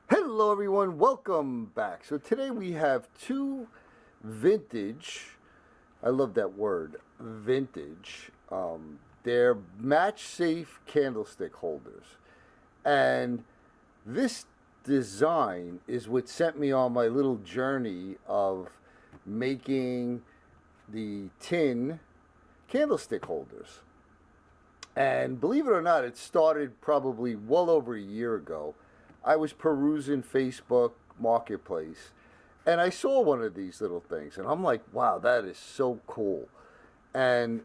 Hello everyone, welcome back. So today we have two vintage, I love that word, vintage, they're match-safe candlestick holders. And this design is what sent me on my little journey of making the tin candlestick holders. And believe it or not, it started probably well over a year ago. I was perusing Facebook Marketplace and I saw one of these little things and I'm like, wow, that is so cool. And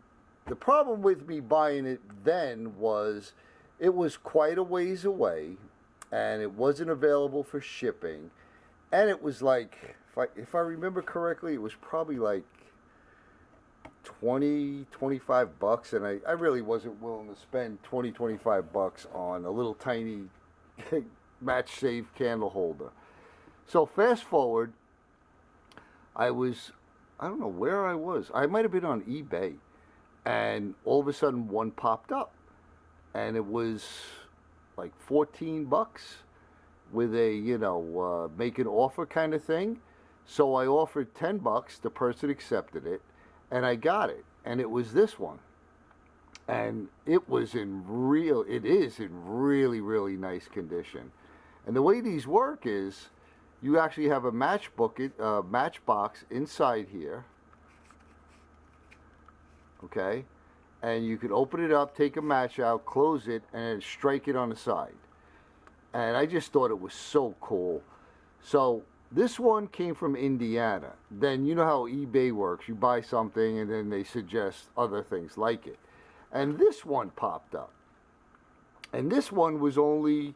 the problem with me buying it then was it was quite a ways away and it wasn't available for shipping. And it was like, if I remember correctly, it was probably like 25 bucks, and I really wasn't willing to spend 25 bucks on a little tiny match safe candle holder. So fast forward, I don't know where I was. I might have been on eBay, and all of a sudden one popped up, and it was like 14 bucks with a make an offer kind of thing. So I offered 10 bucks. The person accepted it, and I got it, and it was this one. And it is in really, really nice condition. And the way these work is you actually have a matchbox inside here, okay? And you could open it up, take a match out, close it, and then strike it on the side. And I just thought it was so cool. So this one came from Indiana. Then you know how eBay works. You buy something and then they suggest other things like it. And this one popped up. And this one was only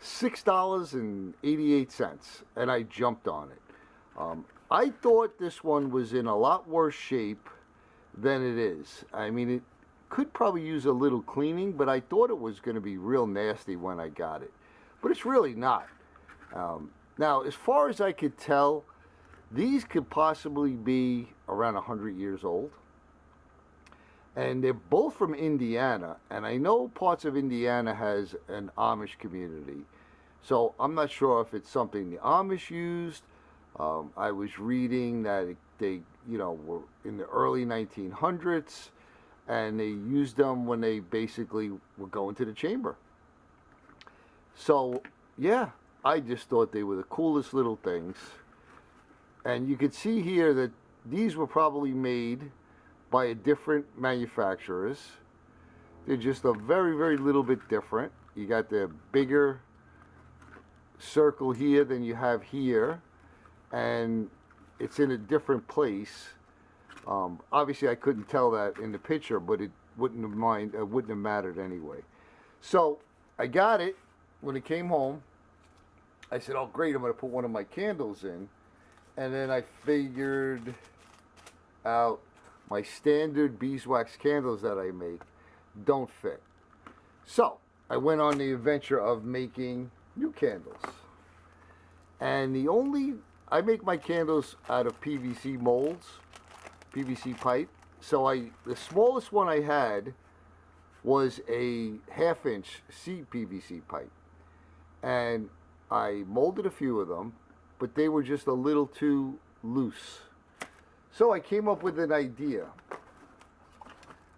$6.88, and I jumped on it. I thought this one was in a lot worse shape than it is. I mean, it could probably use a little cleaning, but I thought it was going to be real nasty when I got it. But it's really not. Now, as far as I could tell, these could possibly be around 100 years old. And they're both from Indiana, and I know parts of Indiana has an Amish community. So I'm not sure if it's something the Amish used. I was reading that they, were in the early 1900s, and they used them when they basically were going to the chamber. So, yeah, I just thought they were the coolest little things. And you could see here that these were probably made by a different manufacturers. They're just a very, very little bit different. You got the bigger circle here than you have here, and it's in a different place. Obviously I couldn't tell that in the picture, but it wouldn't have mattered anyway. So I got it. When it came home, I said, oh great, I'm going to put one of my candles in. And then I figured out my standard beeswax candles that I make don't fit. So I went on the adventure of making new candles. And I make my candles out of PVC molds, PVC pipe. So the smallest one I had was a 1/2 inch CPVC pipe. And I molded a few of them, but they were just a little too loose. So I came up with an idea.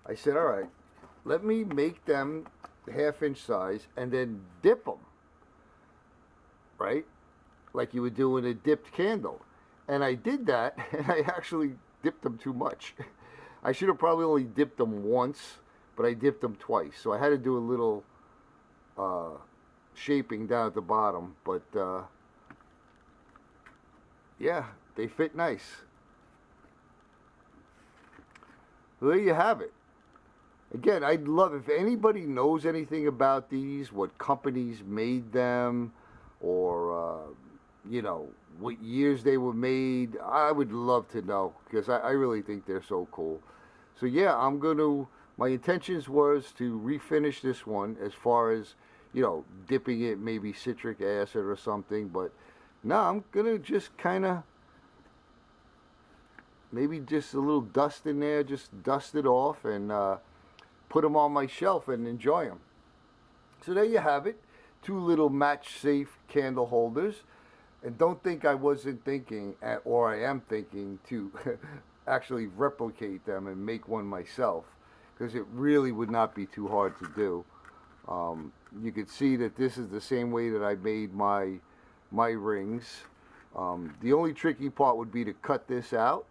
I said, all right, let me make them 1/2 inch size and then dip them, right? Like you would do in a dipped candle. And I did that, and I actually dipped them too much. I should have probably only dipped them once, but I dipped them twice. So I had to do a little shaping down at the bottom. But yeah, they fit nice. Well, there you have it. Again, I'd love if anybody knows anything about these, what companies made them, or what years they were made. I would love to know, because I really think they're so cool. So yeah, my intentions was to refinish this one as far as, dipping it maybe citric acid or something, but no, I'm gonna just kind of maybe just a little dust in there, just dust it off, and put them on my shelf and enjoy them. So there you have it. 2 little match-safe candle holders. And don't think I wasn't thinking, or I am thinking, to actually replicate them and make one myself, because it really would not be too hard to do. You could see that this is the same way that I made my rings. The only tricky part would be to cut this out,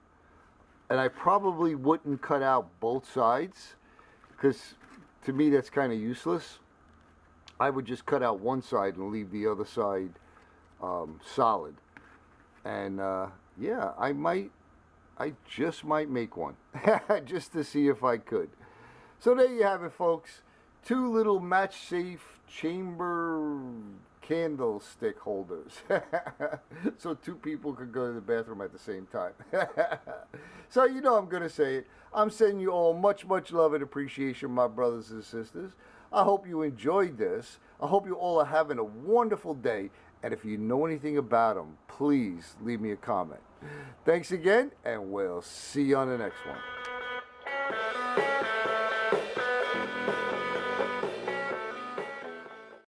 and I probably wouldn't cut out both sides, because to me that's kind of useless. I would just cut out one side and leave the other side solid. And yeah, I just might make one just to see if I could. So there you have it, folks. 2 little match-safe chamber candlestick holders. So 2 people could go to the bathroom at the same time. So you know I'm going to say it. I'm sending you all much, much love and appreciation, my brothers and sisters. I hope you enjoyed this. I hope you all are having a wonderful day. And if you know anything about them, please leave me a comment. Thanks again, and we'll see you on the next one.